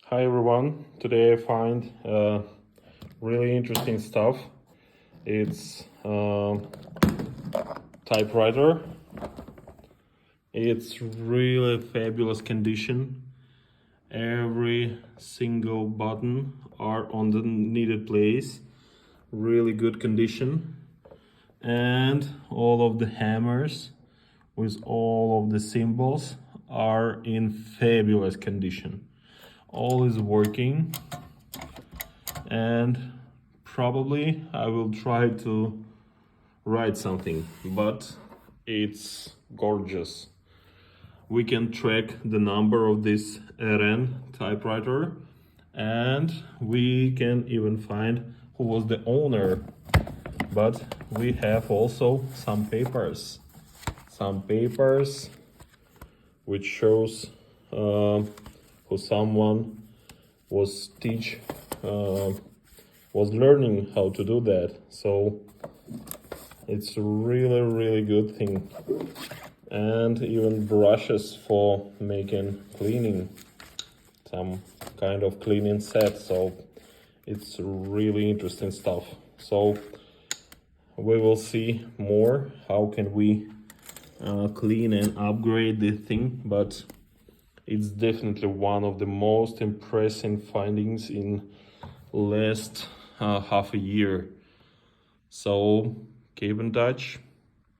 Hi everyone, today I find really interesting stuff. It's typewriter. It's really fabulous condition. Every single button are on the needed place. Really good condition. And all of the hammers with all of the symbols are in fabulous condition. All is working, and probably I will try to write something, but it's gorgeous. We can track the number of this RN typewriter, and we can even find who was the owner. But we have also some papers which shows who someone was learning how to do that. So it's a really good thing. And even brushes for making cleaning, some kind of cleaning set. So it's really interesting stuff. So we will see more how can we clean and upgrade the thing, but it's definitely one of the most impressive findings in last half a year. So keep in touch.